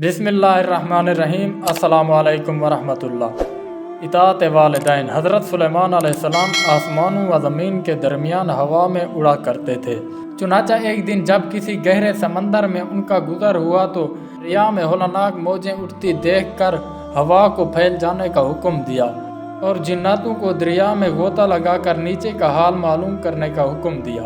بسم اللہ الرحمن الرحیم۔ السلام علیکم ورحمۃ اللہ۔ اطاعت والدین۔ حضرت سلیمان علیہ السلام آسمانوں و زمین کے درمیان ہوا میں اڑا کرتے تھے۔ چنانچہ ایک دن جب کسی گہرے سمندر میں ان کا گزر ہوا تو دریا میں ہولناک موجیں اٹھتی دیکھ کر ہوا کو پھیل جانے کا حکم دیا اور جناتوں کو دریا میں غوطہ لگا کر نیچے کا حال معلوم کرنے کا حکم دیا۔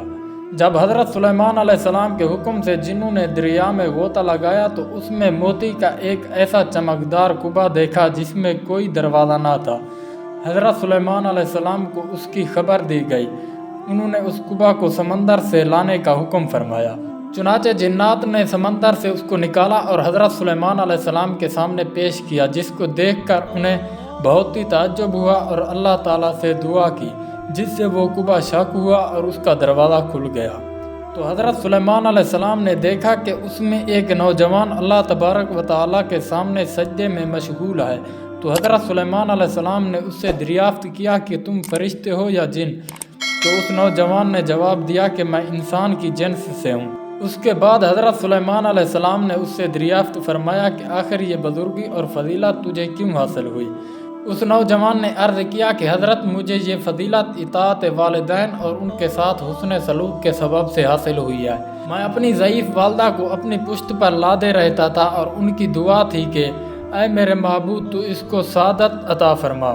جب حضرت سلیمان علیہ السلام کے حکم سے جنوں نے دریا میں غوطہ لگایا تو اس میں موتی کا ایک ایسا چمکدار کعبہ دیکھا جس میں کوئی دروازہ نہ تھا۔ حضرت سلیمان علیہ السلام کو اس کی خبر دی گئی۔ انہوں نے اس کعبہ کو سمندر سے لانے کا حکم فرمایا۔ چنانچہ جنات نے سمندر سے اس کو نکالا اور حضرت سلیمان علیہ السلام کے سامنے پیش کیا، جس کو دیکھ کر انہیں بہت ہی تعجب ہوا اور اللہ تعالیٰ سے دعا کی، جس سے وہ کعبہ شق ہوا اور اس کا دروازہ کھل گیا۔ تو حضرت سلیمان علیہ السلام نے دیکھا کہ اس میں ایک نوجوان اللہ تبارک و تعالیٰ کے سامنے سجدے میں مشغول ہے۔ تو حضرت سلیمان علیہ السلام نے اس سے دریافت کیا کہ تم فرشتے ہو یا جن؟ تو اس نوجوان نے جواب دیا کہ میں انسان کی جنس سے ہوں۔ اس کے بعد حضرت سلیمان علیہ السلام نے اس سے دریافت فرمایا کہ آخر یہ بزرگی اور فضیلت تجھے کیوں حاصل ہوئی؟ اس نوجوان نے عرض کیا کہ حضرت مجھے یہ فضیلت اطاعت والدین اور ان کے ساتھ حسن سلوک کے سبب سے حاصل ہوئی ہے۔ میں اپنی ضعیف والدہ کو اپنی پشت پر لادے رہتا تھا اور ان کی دعا تھی کہ اے میرے معبود تو اس کو سعادت عطا فرما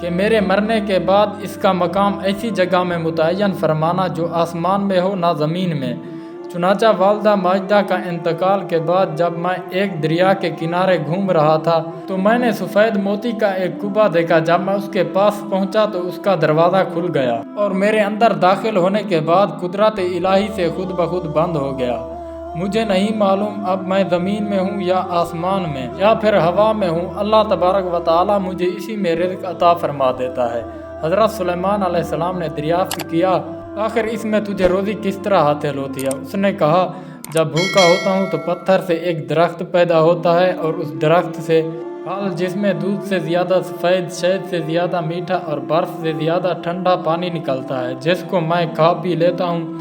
کہ میرے مرنے کے بعد اس کا مقام ایسی جگہ میں متعین فرمانا جو آسمان میں ہو نہ زمین میں۔ چنانچہ والدہ ماجدہ کا انتقال کے بعد جب میں ایک دریا کے کنارے گھوم رہا تھا تو میں نے سفید موتی کا ایک کعبہ دیکھا۔ جب میں اس کے پاس پہنچا تو اس کا دروازہ کھل گیا اور میرے اندر داخل ہونے کے بعد قدرت الہی سے خود بخود بند ہو گیا۔ مجھے نہیں معلوم اب میں زمین میں ہوں یا آسمان میں یا پھر ہوا میں ہوں۔ اللہ تبارک و تعالیٰ مجھے اسی میں رزق عطا فرما دیتا ہے۔ حضرت سلیمان علیہ السلام نے دریافت کیا آخر اس میں تجھے روزی کس طرح حاصل ہوتی ہے؟ اس نے کہا جب بھوکا ہوتا ہوں تو پتھر سے ایک درخت پیدا ہوتا ہے اور اس درخت سے پھل جس میں دودھ سے زیادہ سفید، شہد سے زیادہ میٹھا اور برف سے زیادہ ٹھنڈا پانی نکلتا ہے، جس کو میں کھا پی لیتا ہوں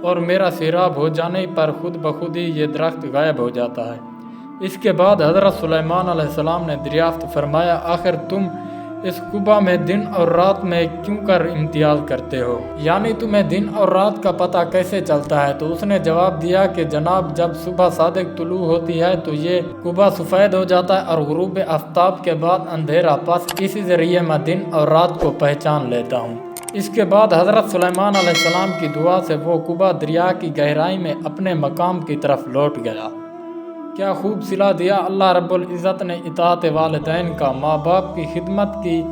اور میرا سیراب ہو جانے پر خود بخود ہی یہ درخت غائب ہو جاتا ہے۔ اس کے بعد حضرت سلیمان علیہ السلام نے دریافت فرمایا آخر تم اس کعبہ میں دن اور رات میں کیوں کر امتیاز کرتے ہو؟ یعنی تمہیں دن اور رات کا پتہ کیسے چلتا ہے؟ تو اس نے جواب دیا کہ جناب جب صبح صادق طلوع ہوتی ہے تو یہ کعبہ سفید ہو جاتا ہے اور غروب آفتاب کے بعد اندھیرا، پس اسی ذریعے میں دن اور رات کو پہچان لیتا ہوں۔ اس کے بعد حضرت سلیمان علیہ السلام کی دعا سے وہ کعبہ دریا کی گہرائی میں اپنے مقام کی طرف لوٹ گیا۔ کیا خوب صلہ دیا اللہ رب العزت نے اطاعت والدین کا۔ ماں باپ کی خدمت کی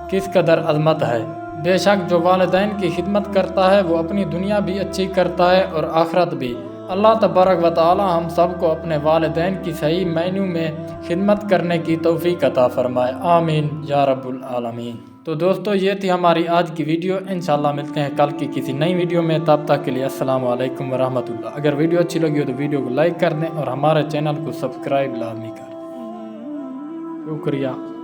کس قدر عظمت ہے۔ بے شک جو والدین کی خدمت کرتا ہے وہ اپنی دنیا بھی اچھی کرتا ہے اور آخرت بھی۔ اللہ تبارک و تعالی ہم سب کو اپنے والدین کی صحیح معنوں میں خدمت کرنے کی توفیق عطا فرمائے، آمین یا رب العالمین۔ تو دوستو یہ تھی ہماری آج کی ویڈیو۔ انشاءاللہ ملتے ہیں کل کی کسی نئی ویڈیو میں، تب تک کے لیے السلام علیکم ورحمۃ اللہ۔ اگر ویڈیو اچھی لگی ہو تو ویڈیو کو لائک کر دیں اور ہمارے چینل کو سبسکرائب لازمی کر دیں۔ شکریہ۔